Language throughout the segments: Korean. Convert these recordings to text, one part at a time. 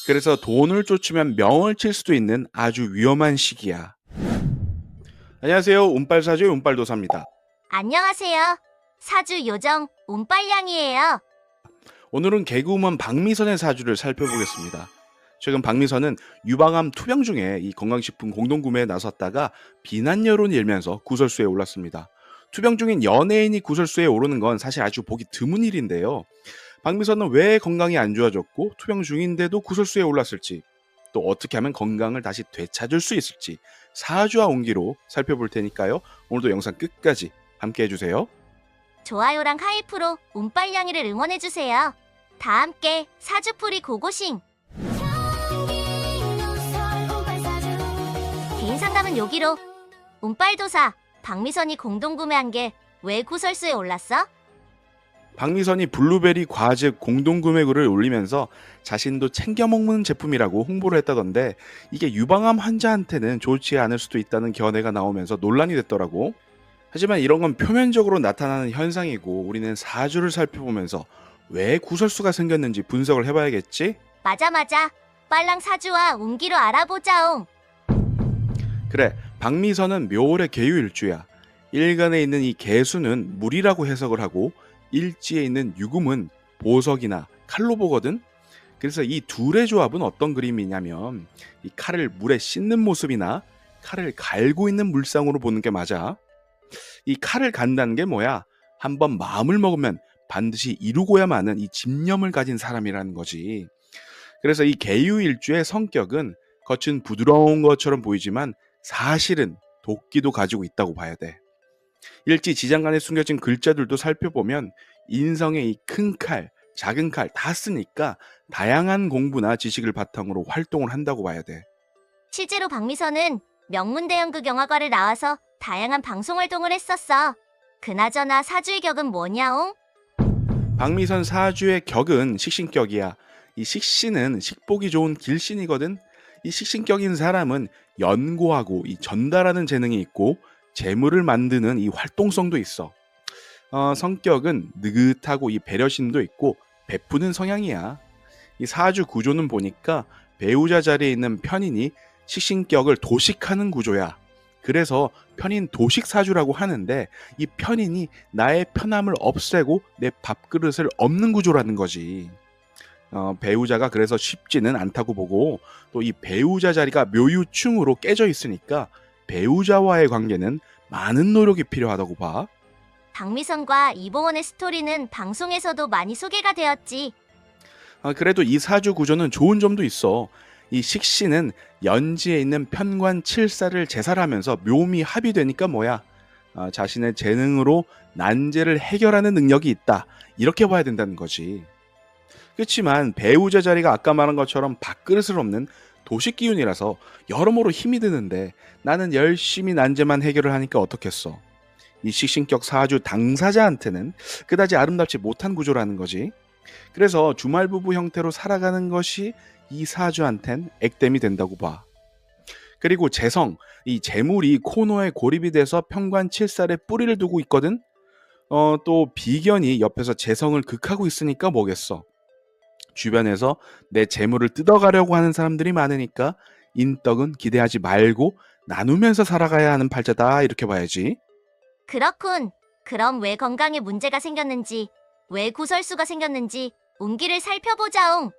그래서 돈을 쫓으면 명을 칠 수도 있는 아주 위험한 시기야. 안녕하세요. 운빨사주의 운빨도사입니다. 안녕하세요. 사주 요정 운빨량이에요. 오늘은 개그우먼 박미선의 사주를 살펴보겠습니다. 최근 박미선은 유방암 투병 중에 이 건강식품 공동구매에 나섰다가 비난 여론이 일면서 구설수에 올랐습니다. 투병 중인 연예인이 구설수에 오르는 건 사실 아주 보기 드문 일인데요. 박미선은 왜 건강이 안 좋아졌고 투병 중인데도 구설수에 올랐을지, 또 어떻게 하면 건강을 다시 되찾을 수 있을지 사주와 운기로 살펴볼 테니까요. 오늘도 영상 끝까지 함께 해주세요. 좋아요랑 하이프로 운빨량이를 응원해주세요. 다 함께 사주풀이 고고싱. 개인 상담은 여기로. 운빨도사 박미선이 공동구매한 게 왜 구설수에 올랐어? 박미선이 블루베리 과즙 공동구매글을 올리면서 자신도 챙겨 먹는 제품이라고 홍보를 했다던데, 이게 유방암 환자한테는 좋지 않을 수도 있다는 견해가 나오면서 논란이 됐더라고. 하지만 이런 건 표면적으로 나타나는 현상이고, 우리는 사주를 살펴보면서 왜 구설수가 생겼는지 분석을 해봐야겠지? 맞아. 빨랑 사주와 운기로 알아보자옹. 그래, 박미선은 묘월의 계유일주야. 일간에 있는 이 계수는 물이라고 해석을 하고, 일지에 있는 유금은 보석이나 칼로 보거든. 그래서 이 둘의 조합은 어떤 그림이냐면, 이 칼을 물에 씻는 모습이나 칼을 갈고 있는 물상으로 보는 게 맞아. 이 칼을 간다는 게 뭐야? 한번 마음을 먹으면 반드시 이루고야 마는 이 집념을 가진 사람이라는 거지. 그래서 이 계유일주의 성격은 겉은 부드러운 것처럼 보이지만 사실은 도끼도 가지고 있다고 봐야 돼. 일지 지장간에 숨겨진 글자들도 살펴보면 인성의 이 큰 칼, 작은 칼 다 쓰니까 다양한 공부나 지식을 바탕으로 활동을 한다고 봐야 돼. 실제로 박미선은 명문대연극 영화과를 나와서 다양한 방송 활동을 했었어. 그나저나 사주의 격은 뭐냐옹? 박미선 사주의 격은 식신격이야. 이 식신은 식보기 좋은 길신이거든. 이 식신격인 사람은 연고하고 이 전달하는 재능이 있고 재물을 만드는 이 활동성도 있어. 성격은 느긋하고 이 배려심도 있고 베푸는 성향이야. 이 사주 구조는 보니까 배우자 자리에 있는 편인이 식신격을 도식하는 구조야. 그래서 편인 도식 사주라고 하는데, 이 편인이 나의 편함을 없애고 내 밥그릇을 엎는 구조라는 거지. 배우자가 그래서 쉽지는 않다고 보고, 또 이 배우자 자리가 묘유충으로 깨져 있으니까 배우자와의 관계는 많은 노력이 필요하다고 봐. 박미선과 이보원의 스토리는 방송에서도 많이 소개가 되었지. 그래도 이 사주 구조는 좋은 점도 있어. 이 식신은 연지에 있는 편관 칠사를 제살하면서 묘미 합의되니까 뭐야? 자신의 재능으로 난제를 해결하는 능력이 있다, 이렇게 봐야 된다는 거지. 그렇지만 배우자 자리가 아까 말한 것처럼 밥그릇을 없는 도식 기운이라서 여러모로 힘이 드는데, 나는 열심히 난제만 해결을 하니까 어떻겠어. 이 식신격 사주 당사자한테는 그다지 아름답지 못한 구조라는 거지. 그래서 주말부부 형태로 살아가는 것이 이 사주한텐 액땜이 된다고 봐. 그리고 재성, 이 재물이 코너에 고립이 돼서 편관칠살에 뿌리를 두고 있거든. 또 비견이 옆에서 재성을 극하고 있으니까 뭐겠어. 주변에서 내 재물을 뜯어가려고 하는 사람들이 많으니까 인덕은 기대하지 말고 나누면서 살아가야 하는 팔자다, 이렇게 봐야지. 그렇군. 그럼 왜 건강에 문제가 생겼는지, 왜 구설수가 생겼는지 운기를 살펴보자옹.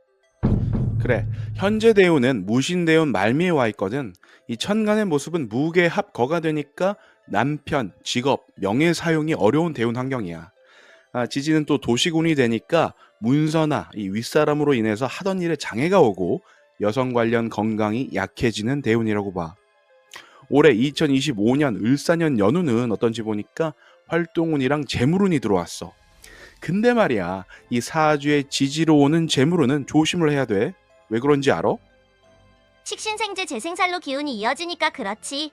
그래, 현재 대운은 무신대운 말미에 와 있거든. 이 천간의 모습은 무게합거가 되니까 남편, 직업, 명예 사용이 어려운 대운 환경이야. 지지는 또 도시군이 되니까 문서나 이 윗사람으로 인해서 하던 일에 장애가 오고 여성 관련 건강이 약해지는 대운이라고 봐. 올해 2025년 을사년 연우는 어떤지 보니까 활동운이랑 재물운이 들어왔어. 근데 말이야, 이 사주의 지지로 오는 재물운은 조심을 해야 돼. 왜 그런지 알아? 식신생재 재생살로 기운이 이어지니까 그렇지.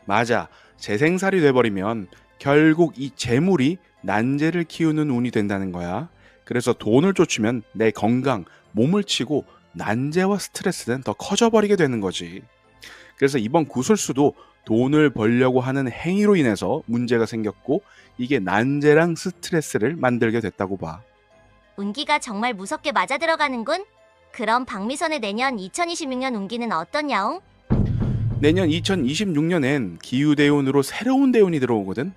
맞아. 재생살이 돼버리면 결국 이 재물이 난제를 키우는 운이 된다는 거야. 그래서 돈을 쫓으면 내 건강, 몸을 치고 난제와 스트레스는 더 커져버리게 되는 거지. 그래서 이번 구설수도 돈을 벌려고 하는 행위로 인해서 문제가 생겼고, 이게 난제랑 스트레스를 만들게 됐다고 봐. 운기가 정말 무섭게 맞아 들어가는군. 그럼 박미선의 내년 2026년 운기는 어떠냐옹? 내년 2026년엔 기후대운으로 새로운 대운이 들어오거든.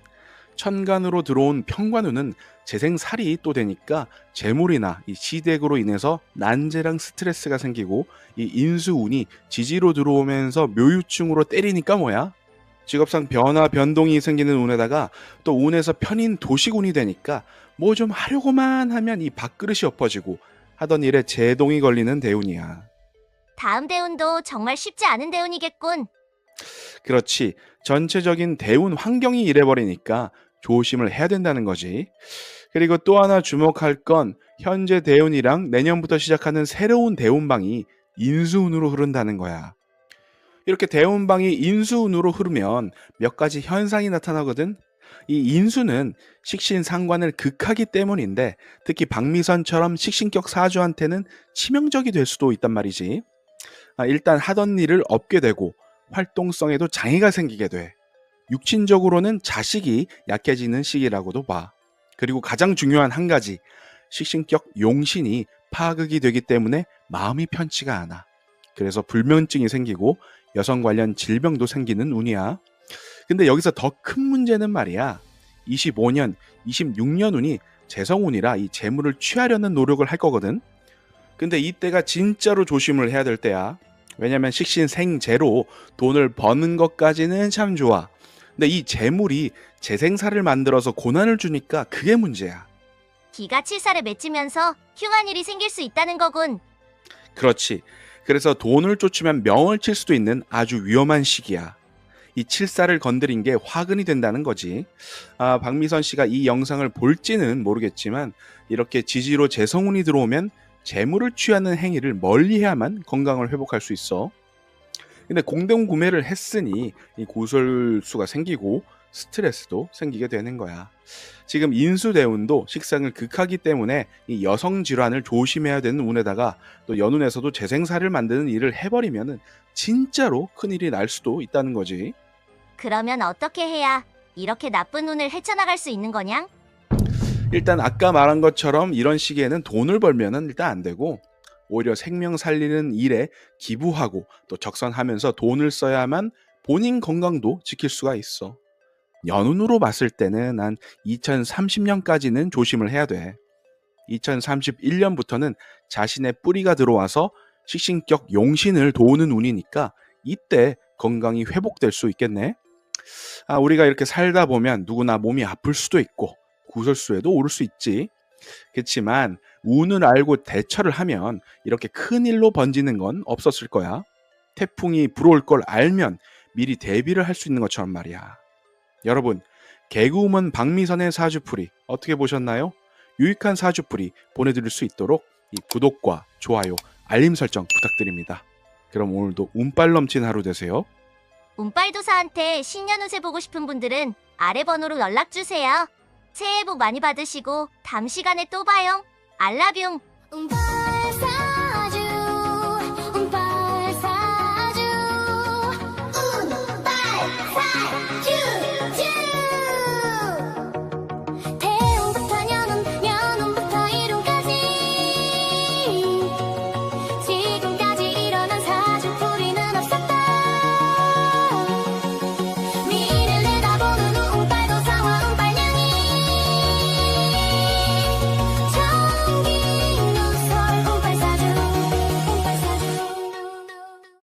천간으로 들어온 평관운은 재생살이 또 되니까 재물이나 이 시댁으로 인해서 난제랑 스트레스가 생기고, 이 인수운이 지지로 들어오면서 묘유충으로 때리니까 뭐야? 직업상 변화 변동이 생기는 운에다가 또 운에서 편인 도식운이 되니까 뭐 좀 하려고만 하면 이 밥그릇이 엎어지고 하던 일에 제동이 걸리는 대운이야. 다음 대운도 정말 쉽지 않은 대운이겠군. 그렇지. 전체적인 대운 환경이 이래버리니까 조심을 해야 된다는 거지. 그리고 또 하나 주목할 건 현재 대운이랑 내년부터 시작하는 새로운 대운방이 인수운으로 흐른다는 거야. 이렇게 대운방이 인수운으로 흐르면 몇 가지 현상이 나타나거든. 이 인수는 식신상관을 극하기 때문인데, 특히 박미선처럼 식신격 사주한테는 치명적이 될 수도 있단 말이지. 일단 하던 일을 업게 되고 활동성에도 장애가 생기게 돼. 육신적으로는 자식이 약해지는 시기라고도 봐. 그리고 가장 중요한 한 가지, 식신격 용신이 파극이 되기 때문에 마음이 편치가 않아. 그래서 불면증이 생기고 여성 관련 질병도 생기는 운이야. 근데 여기서 더 큰 문제는 말이야, 25년, 26년 운이 재성운이라 이 재물을 취하려는 노력을 할 거거든. 근데 이때가 진짜로 조심을 해야 될 때야. 왜냐면 식신생재로 돈을 버는 것까지는 참 좋아. 근데 이 재물이 재생사를 만들어서 고난을 주니까 그게 문제야. 기가 칠살에 맺히면서 흉한 일이 생길 수 있다는 거군. 그렇지. 그래서 돈을 쫓으면 명을 칠 수도 있는 아주 위험한 시기야. 이 칠사를 건드린 게 화근이 된다는 거지. 박미선 씨가 이 영상을 볼지는 모르겠지만 이렇게 지지로 재성운이 들어오면 재물을 취하는 행위를 멀리해야만 건강을 회복할 수 있어. 근데 공동 구매를 했으니 이 구설수가 생기고 스트레스도 생기게 되는 거야. 지금 인수대운도 식상을 극하기 때문에 이 여성 질환을 조심해야 되는 운에다가 또 연운에서도 재생사를 만드는 일을 해버리면 진짜로 큰일이 날 수도 있다는 거지. 그러면 어떻게 해야 이렇게 나쁜 운을 헤쳐나갈 수 있는 거냥? 일단 아까 말한 것처럼 이런 시기에는 돈을 벌면은 일단 안 되고, 오히려 생명 살리는 일에 기부하고 또 적선하면서 돈을 써야만 본인 건강도 지킬 수가 있어. 연운으로 봤을 때는 한 2030년까지는 조심을 해야 돼. 2031년부터는 자신의 뿌리가 들어와서 식신격 용신을 도우는 운이니까 이때 건강이 회복될 수 있겠네. 우리가 이렇게 살다 보면 누구나 몸이 아플 수도 있고 구설수에도 오를 수 있지. 그렇지만 운을 알고 대처를 하면 이렇게 큰 일로 번지는 건 없었을 거야. 태풍이 불어올 걸 알면 미리 대비를 할 수 있는 것처럼 말이야. 여러분, 개그우먼 박미선의 사주풀이 어떻게 보셨나요? 유익한 사주풀이 보내드릴 수 있도록 이 구독과 좋아요, 알림 설정 부탁드립니다. 그럼 오늘도 운빨 넘친 하루 되세요. 운빨도사한테 신년 운세 보고 싶은 분들은 아래 번호로 연락주세요. 새해 복 많이 받으시고 다음 시간에 또 봐요. 알라뷰.